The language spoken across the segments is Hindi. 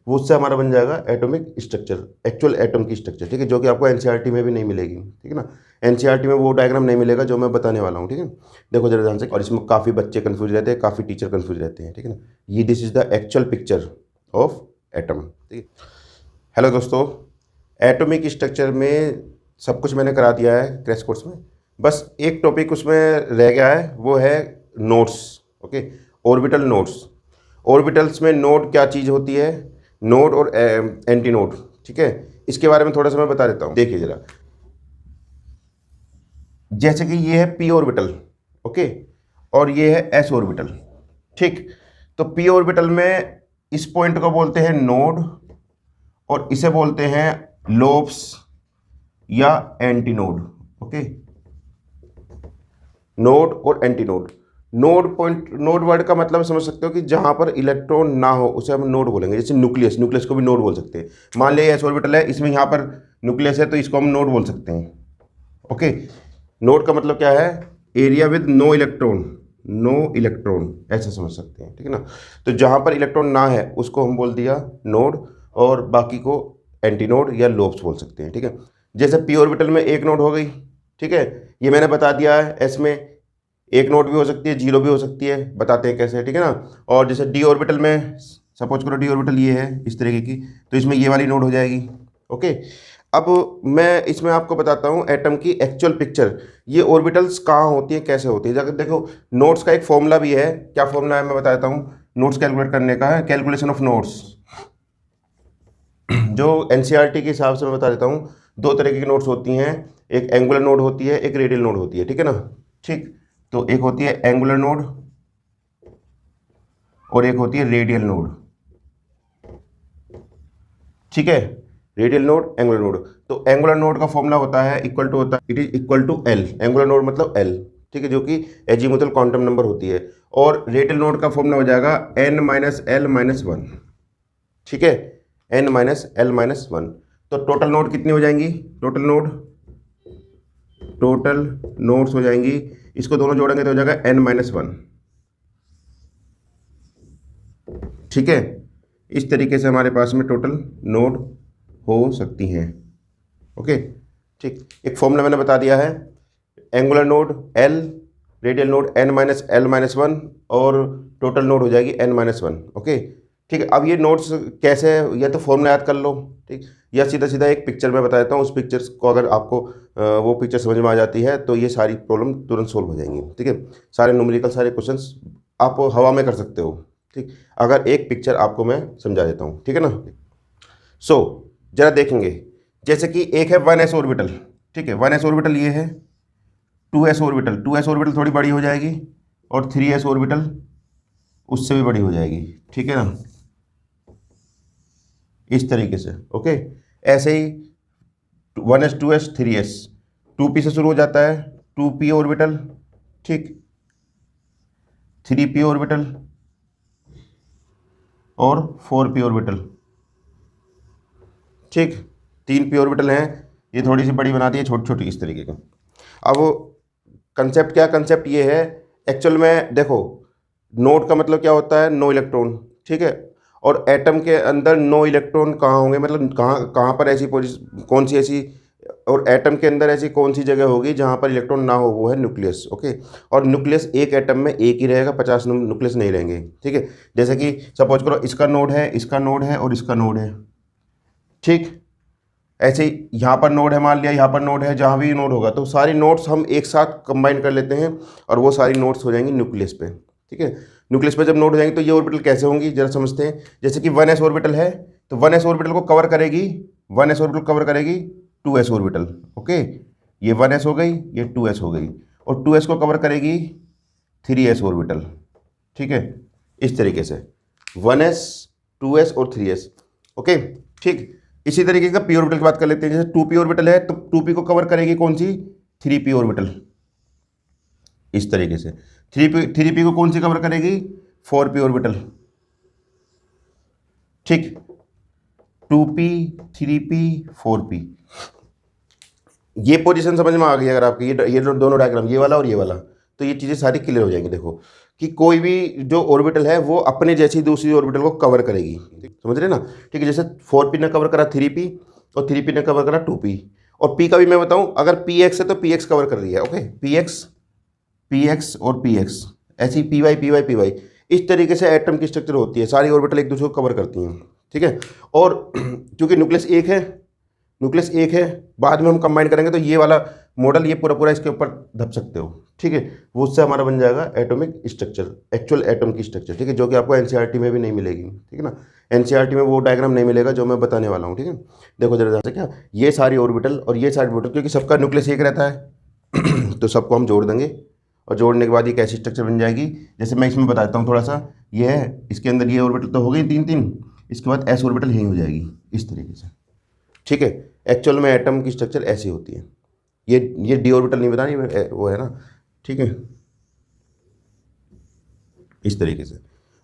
वो उससे हमारा बन जाएगा एटॉमिक स्ट्रक्चर, एक्चुअल एटम की स्ट्रक्चर, ठीक है, जो कि आपको एनसीईआरटी में भी नहीं मिलेगी, ठीक है ना। एनसीईआरटी में वो डायग्राम नहीं मिलेगा जो मैं बताने वाला हूँ, ठीक है। देखो जरा ध्यान से, और इसमें काफ़ी बच्चे कन्फ्यूज रहते हैं, काफ़ी टीचर कन्फ्यूज रहते हैं, ठीक है ना। ये this is the actual picture of atom, ठीक है। हेलो दोस्तों, एटॉमिक स्ट्रक्चर में सब कुछ मैंने करा दिया है क्रैश कोर्स में, बस एक टॉपिक उसमें रह गया है, वो है nodes, okay, orbital nodes. Orbitals में नोड क्या चीज़ होती है, नोड और एंटी नोड, ठीक है, इसके बारे में थोड़ा सा मैं बता देता हूँ। देखिए जरा, जैसे कि ये है पी ऑर्बिटल, ओके, और ये है एस ऑर्बिटल, ठीक। तो पी ऑर्बिटल में इस पॉइंट को बोलते हैं नोड और इसे बोलते हैं लोब्स या एंटीनोड, ओके, नोड और antinode. Node point, node word का मतलब समझ सकते हो कि जहां पर इलेक्ट्रॉन ना हो उसे हम नोड बोलेंगे। जैसे न्यूक्लियस, न्यूक्लियस को भी नोड बोल सकते हैं। मान लिया एस ऑर्बिटल है, इसमें यहाँ पर न्यूक्लियस है तो इसको हम नोड बोल सकते हैं, ओके। नोड का मतलब क्या है, area with no electron, no electron, ऐसा समझ सकते हैं, ठीक है ना। तो जहां पर इलेक्ट्रॉन ना है उसको हम बोल दिया नोड, और बाकी को एंटीनोड या लोब्स बोल सकते हैं, ठीक है। जैसे पी ऑर्बिटल में एक नोड हो गई, ठीक है, ये मैंने बता दिया है। एस में एक नोड भी हो सकती है, जीरो भी हो सकती है, बताते हैं कैसे, ठीक है ना। और जैसे डी ऑर्बिटल में, सपोज करो डी ऑर्बिटल ये है इस तरीके की, तो इसमें ये वाली नोड हो जाएगी, ओके। अब मैं इसमें आपको बताता हूँ एटम की एक्चुअल पिक्चर, ये ऑर्बिटल्स कहाँ होती हैं, कैसे होती है। अगर देखो, नोड्स का एक फॉर्मूला भी है, क्या फॉर्मूला है मैं बता देता हूँ। नोड्स कैलकुलेट करने का है, कैलकुलेशन ऑफ नोड्स, जो एनसीईआरटी के हिसाब से मैं बता देता हूँ। दो तरीके की नोड्स होती हैं, एक एंगुलर नोड होती है, एक रेडियल नोड होती है, ठीक है ना, ठीक। तो एक होती है एंगुलर नोड और एक होती है रेडियल नोड, ठीक है, रेडियल नोड, एंगुलर नोड। तो एंगुलर नोड का फॉर्मूला होता है इक्वल टू, होता है it is equal to L, angular node मतलब एल, ठीक है, जो कि एजीमुथल क्वांटम नंबर होती है। और रेडियल नोड का फॉर्मूला हो जाएगा N minus L minus one, ठीक है, N minus L minus one. तो टोटल नोड कितनी हो जाएंगी, टोटल नोड, टोटल नोड्स हो जाएंगी, इसको दोनों जोड़ेंगे तो हो जाएगा एन माइनस वन, ठीक है। इस तरीके से हमारे पास में टोटल नोड हो सकती हैं, ओके, ठीक। एक फॉर्मूला मैंने बता दिया है, angular node L, radial node N minus L minus one, और टोटल नोड हो जाएगी एन माइनस वन, ओके, ठीक है। अब ये नोट्स कैसे है, या तो फॉर्मूला याद कर लो, ठीक, या सीधा सीधा एक पिक्चर में बता देता हूँ। उस पिक्चर्स को अगर आपको वो पिक्चर समझ में आ जाती है तो ये सारी प्रॉब्लम तुरंत सोल्व हो जाएंगी, ठीक है। सारे न्यूमेरिकल, सारे क्वेश्चंस आप हवा में कर सकते हो, ठीक, अगर एक पिक्चर आपको मैं समझा देता हूँ, ठीक है ना। जरा देखेंगे, जैसे कि एक है 1s ऑर्बिटल, ठीक है, 1s ऑर्बिटल ये है, 2s ऑर्बिटल, 2s ऑर्बिटल थोड़ी बड़ी हो जाएगी, और 3s ऑर्बिटल उससे भी बड़ी हो जाएगी, ठीक है ना, इस तरीके से, ओके। ऐसे ही 1s 2s 3s, 2p से शुरू हो जाता है, 2p ऑर्बिटल, ठीक, 3p ऑर्बिटल और 4p ऑर्बिटल, ठीक, 3p ऑर्बिटल हैं, ये थोड़ी सी बड़ी बनाती है, छोटी छोटी इस तरीके का। अब कंसेप्ट क्या, कंसेप्ट ये है एक्चुअल में, देखो नोड का मतलब क्या होता है, नो इलेक्ट्रॉन, ठीक है। और एटम के अंदर नो इलेक्ट्रॉन कहाँ होंगे, मतलब कहाँ कहाँ पर ऐसी पोजीशन, कौन सी ऐसी, और एटम के अंदर ऐसी कौन सी जगह होगी जहाँ पर इलेक्ट्रॉन ना हो, वो है न्यूक्लियस, ओके। और न्यूक्लियस एक एटम में एक ही रहेगा, 50 न्यूक्लियस नहीं रहेंगे, ठीक है। जैसे कि सपोज करो इसका नोड है, इसका नोड है और इसका नोड है, ठीक। ऐसे ही यहाँ पर नोड है, मान लिया यहाँ पर नोड है, जहाँ भी नोड होगा तो सारी नोड्स हम एक साथ कंबाइन कर लेते हैं और वो सारी नोड्स हो जाएंगी न्यूक्लियस पे, ठीक है। न्यूक्लियस पे जब नोड हो जाएंगे तो ये ऑर्बिटल कैसे होंगी जरा समझते हैं। जैसे कि 1s ऑर्बिटल है, तो 1s ऑर्बिटल को कवर करेगी, 1s ऑर्बिटल कवर करेगी 2s ऑर्बिटल, ओके, ये 1s हो गई, ये 2s हो गई, और 2s को कवर करेगी 3s ऑर्बिटल, ठीक है, इस तरीके से 1s 2s और 3s, ओके, ठीक। इसी तरीके का पी ऑर्बिटल की बात कर लेते हैं। जैसे 2p ऑर्बिटल है तो 2p को कवर करेगी कौन सी, 3p ऑर्बिटल, इस तरीके से। 3p को कौन सी कवर करेगी, 4p ऑर्बिटल, ठीक, 2p 3p 4p। ये पोजीशन समझ में आ गई अगर आपकी, ये दोनों डायग्राम, ये वाला और ये वाला, तो ये चीज़ें सारी क्लियर हो जाएंगी। देखो कि कोई भी जो ऑर्बिटल है वो अपने जैसी दूसरी ऑर्बिटल को कवर करेगी, समझ रहे ना। ठीक है, जैसे 4p ने कवर करा 3p और 3p ने कवर करा 2p, और p का भी मैं बताऊं, अगर px है तो px कवर कर रही है। ओके, px और px, ऐसी py इस तरीके से एटम की स्ट्रक्चर होती है, सारी ऑर्बिटल एक दूसरे को कवर करती हैं। ठीक है, और क्योंकि न्यूक्लियस एक है, बाद में हम कंबाइन करेंगे तो ये वाला मॉडल ये पूरा इसके ऊपर धप सकते हो। ठीक है, वो उससे हमारा बन जाएगा एटॉमिक स्ट्रक्चर, एक्चुअल एटम की स्ट्रक्चर। ठीक है, जो कि आपको एनसीईआरटी में भी नहीं मिलेगी। ठीक है ना, एनसीईआरटी में वो डायग्राम नहीं मिलेगा जो मैं बताने वाला हूँ। ठीक है, देखो जरा ध्यान से, क्या ये सारी ऑर्बिटल और ये सारी ऑर्बिटल, क्योंकि सबका न्यूक्लियस एक रहता है तो सबको हम जोड़ देंगे, और जोड़ने के बाद ये कैसी स्ट्रक्चर बन जाएगी, जैसे मैं इसमें बताता हूँ थोड़ा सा। ये है, इसके अंदर ये ऑर्बिटल तो हो गई 3 इसके बाद एस ऑर्बिटल यही हो जाएगी इस तरीके से। ठीक है, एक्चुअल में एटम की स्ट्रक्चर ऐसी होती है। ये डी ऑर्बिटल नहीं बतानी, वो है ना। ठीक है, इस तरीके से।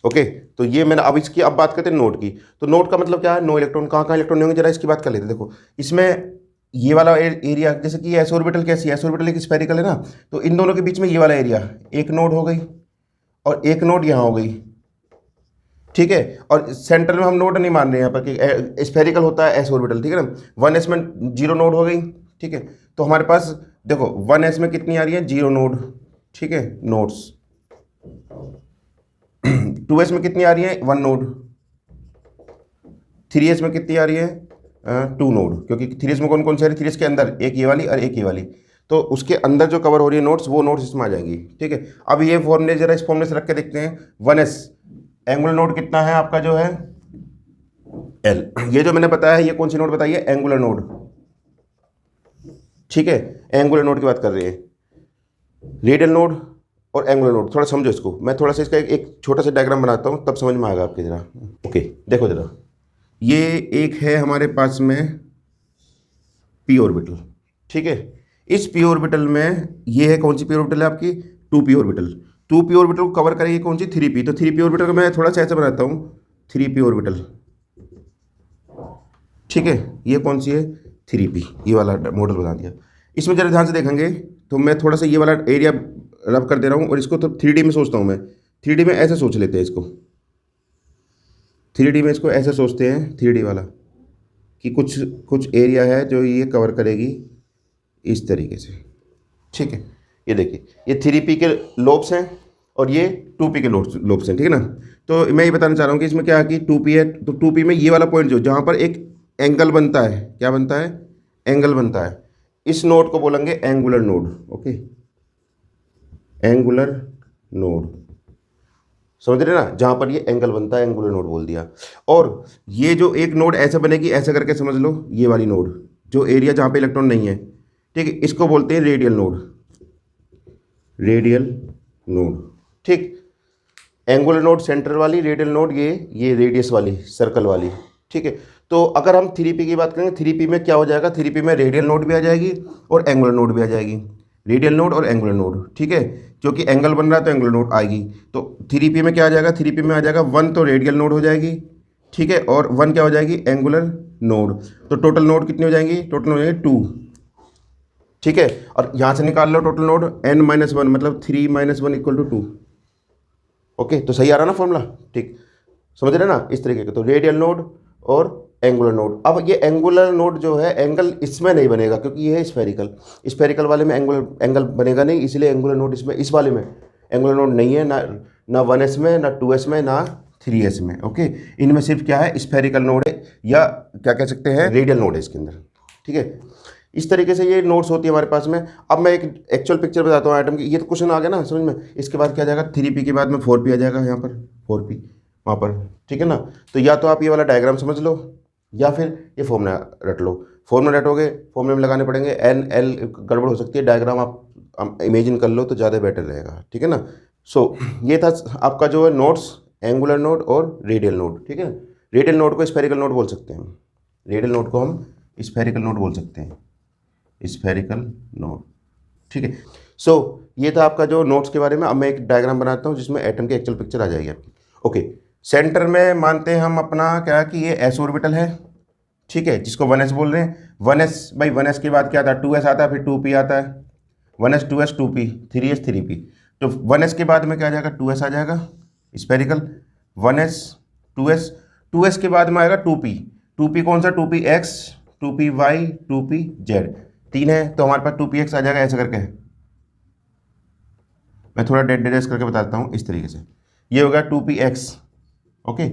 ओके, तो ये मैंने अब बात करते हैं नोड की। तो नोड का मतलब क्या है, नो इलेक्ट्रॉन। कहाँ इलेक्ट्रॉन होंगे, जरा इसकी बात कर लेते हैं। देखो इसमें ये वाला एरिया, जैसे कि एस ऑर्बिटल कैसी है, एस ऑर्बिटल एक स्फेरिकल है ना, तो इन दोनों के बीच में ये वाला एरिया एक नोड हो गई और एक नोड यहाँ हो गई। ठीक है, और सेंटर में हम नोड नहीं मान रहे हैं यहाँ पर कि स्फेरिकल होता है एस ऑर्बिटल। ठीक है ना, 1s में 0 नोड हो गई। ठीक है, तो हमारे पास देखो 1s में कितनी आ रही है, 0 नोड। ठीक है, नोड्स 2s में कितनी आ रही है, 1 नोड। 3s में कितनी आ रही है, 2 नोड, क्योंकि 3s में कौन कौन सी आ रही है, 3s के अंदर एक ये वाली और एक ये वाली, तो उसके अंदर जो कवर हो रही है नोड्स, वो नोड्स इसमें आ जाएंगी। ठीक है, अब ये फॉर्मूले जरा इस फॉर्मूले से रख के देखते हैं। 1s एंगुलर नोड कितना है आपका, जो है L। ये जो मैंने बताया है, ये कौन सी नोड बताइए, एंगुलर नोड। ठीक है, एंगुलर नोड की बात कर रहे हैं, रेडियल नोड और एंगुलर नोड। थोड़ा समझो इसको, मैं थोड़ा सा इसका एक छोटा सा डायग्राम बनाता हूँ, तब समझ में आएगा आपके जरा। ओके, देखो जरा, ये एक है हमारे पास में पी ऑर्बिटल। ठीक है, इस पी ऑर्बिटल में ये है, कौन सी पी ऑर्बिटल है आपकी, 2p ऑर्बिटल। 2p ऑर्बिटल को कवर करेगी कौन सी, 3p। तो 3p ऑर्बिटल को मैं थोड़ा सा ऐसे बनाता हूँ, 3p ऑर्बिटल। ठीक है, ये कौन सी है, 3p, ये वाला मॉडल बना दिया। इसमें जरा ध्यान से देखेंगे तो मैं थोड़ा सा ये वाला एरिया रब कर दे रहा हूँ, और इसको तो 3D में सोचता हूँ मैं। 3D में ऐसे सोच लेते हैं इसको, 3D में इसको ऐसे सोचते हैं, 3D वाला, कि कुछ एरिया है जो ये कवर करेगी इस तरीके से। ठीक है, ये देखिए, ये 3p के लोब्स हैं और ये 2p के लोब्स हैं। ठीक है ना, तो मैं ये बताना चाह रहा हूँ कि इसमें क्या है कि 2p है, तो 2p में ये वाला पॉइंट जो जहाँ पर एक एंगल बनता है, क्या बनता है, एंगल बनता है, इस नोड को बोलेंगे angular node. Okay, angular node, समझ रहे ना, जहाँ पर ये एंगल बनता है एंगुलर नोड बोल दिया। और ये जो एक नोड ऐसे बनेगी, ऐसे करके समझ लो, ये वाली नोड जो एरिया जहाँ पे इलेक्ट्रॉन नहीं है, ठीक है, इसको बोलते हैं रेडियल नोड, रेडियल नोड। ठीक, एंगुलर नोड सेंटर वाली, रेडियल नोड ये रेडियस वाली, सर्कल वाली। ठीक है, तो अगर हम 3p की बात करेंगे, 3p में क्या हो जाएगा, 3p में रेडियल नोड भी आ जाएगी और एंगुलर नोड भी आ जाएगी, रेडियल नोड और एंगुलर नोड। ठीक है, क्योंकि एंगल बन रहा है तो एंगुलर नोड आएगी। तो 3p में क्या आ जाएगा, 3p में आ जाएगा 1 तो रेडियल नोड हो जाएगी। ठीक है, और 1 क्या हो जाएगी, एंगुलर नोड। तो टोटल नोड कितनी हो जाएंगी, टोटल हो जाएगी 2। ठीक है, और यहाँ से निकाल लो टोटल नोड, n-1 मतलब 3 - 1 = 2। ओके, तो सही आ रहा ना फॉर्मूला, ठीक, समझ रहे ना, इस तरीके का। तो रेडियल नोड और एंगुलर नोड। अब ये एंगुलर नोड जो है, एंगल इसमें नहीं बनेगा क्योंकि ये है स्फेरिकल वाले में एंगल बनेगा नहीं, इसलिए एंगुलर नोड इसमें, इस वाले में एंगुलर नोड नहीं है, ना 1s में, ना 2s में, ना 3s में। ओके, इनमें सिर्फ क्या है, स्फेरिकल नोड है, या क्या कह सकते हैं, रेडियल नोड है इसके अंदर। ठीक है, इस तरीके से ये नोट्स होती है हमारे पास में। अब मैं एक एक्चुअल पिक्चर बताता हूँ एटम की। ये तो क्वेश्चन आ गया ना समझ में। इसके बाद क्या जाएगा, 3p के बाद में 4p आ जाएगा, यहाँ पर 4p वहाँ पर। ठीक है ना, तो या तो आप ये वाला डायग्राम समझ लो या फिर ये फॉर्मूला रट लो। फॉर्मूला रटोगे, फॉर्मूले में लगाने पड़ेंगे, n l गड़बड़ हो सकती है, डायग्राम आप इमेजिन कर लो तो ज़्यादा बेटर रहेगा। ठीक है ना, सो ये था आपका जो है नोट्स, एंगुलर नोड और रेडियल नोड। ठीक है, रेडियल नोड को स्फेरिकल नोड बोल सकते हैं, रेडियल नोड को हम स्फेरिकल नोड बोल सकते हैं, स्फेरिकल नोड। ठीक है, सो ये था आपका जो नोट्स के बारे में। अब मैं एक डायग्राम बनाता हूँ जिसमें एटम की एक्चुअल पिक्चर आ जाएगी आपकी। ओके, सेंटर में मानते हैं हम अपना क्या कि ये s ऑर्बिटल है। ठीक है, जिसको 1s बोल रहे हैं। 1s भाई 1s के बाद क्या आता है, 2s आता है, फिर 2p आता है, 1s 2s 2p 3s 3p। तो 1s के बाद में क्या आ जाएगा, 2s आ जाएगा, स्फेरिकल 1s 2s 2s के बाद में आएगा 2p। 2p कौन सा? 2px, 2py, 2pz। 3 है तो हमारे पास 2px आ जाएगा ऐसे करके। मैं थोड़ा डेड करके बताता हूँ इस तरीके से। ये होगा 2px, ओके।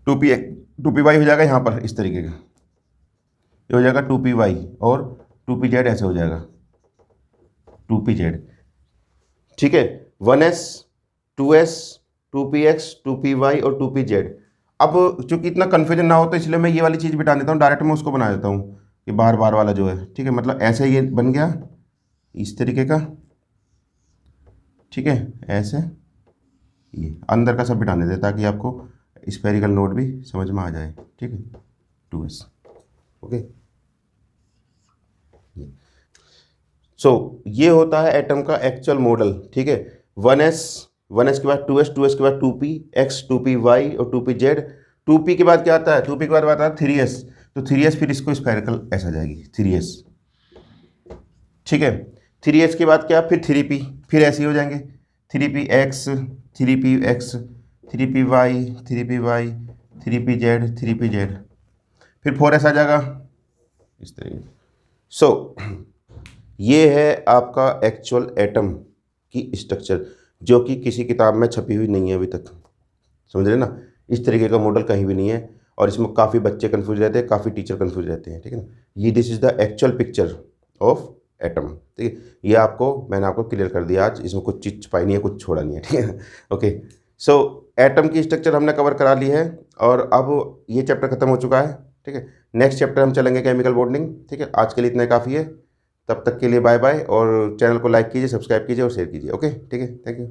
2py हो जाएगा यहाँ पर इस तरीके का, ये हो जाएगा 2py, और 2pz ऐसे हो जाएगा 2pz, ठीक है। 1s, 2s, 2px, 2py और 2pz। अब चूंकि इतना कन्फ्यूजन ना हो तो इसलिए मैं ये वाली चीज़ बिठा देता हूँ, डायरेक्ट मैं उसको बना देता हूँ कि बार बार वाला जो है, ठीक है। मतलब ऐसे ये बन गया इस तरीके का, ठीक है। ऐसे ये अंदर का सब बिठा देते हैं ताकि आपको स्फेरिकल नोट भी समझ में आ जाए, ठीक है। 2s, okay. सो ये होता है एटम का एक्चुअल मॉडल, ठीक है। 1s, 1s के बाद 2s, 2s के बाद 2px, 2py और 2pz। 2p के बाद क्या आता है? 2p के बाद आता है 3s, तो 3s फिर इसको स्फेरिकल ऐसा जाएगी 3s, ठीक है। 3s के बाद क्या? फिर 3p, फिर ऐसे ही हो जाएंगे 3px, 3px, 3py, 3py, 3pz, 3pz, फिर 4s आ जाएगा इस तरीके। सो ये है आपका एक्चुअल एटम की स्ट्रक्चर, जो कि किसी किताब में छपी हुई नहीं है अभी तक, समझ रहे ना। इस तरीके का मॉडल कहीं भी नहीं है, और इसमें काफ़ी बच्चे कंफ्यूज रहते हैं, काफ़ी टीचर कंफ्यूज रहते हैं, ठीक है ना। ये this is the actual picture of atom, ठीक है। ये मैंने आपको क्लियर कर दिया आज, इसमें कुछ चीज़ छुपाई नहीं है, कुछ छोड़ा नहीं है, ठीक है। ओके, सो एटम की स्ट्रक्चर हमने कवर करा ली है, और अब ये चैप्टर खत्म हो चुका है, ठीक है। नेक्स्ट चैप्टर हम चलेंगे केमिकल बॉन्डिंग, ठीक है। आज के लिए इतना काफ़ी है, तब तक के लिए बाय बाय, और चैनल को लाइक कीजिए, सब्सक्राइब कीजिए और शेयर कीजिए, ओके, ठीक है। Thank you.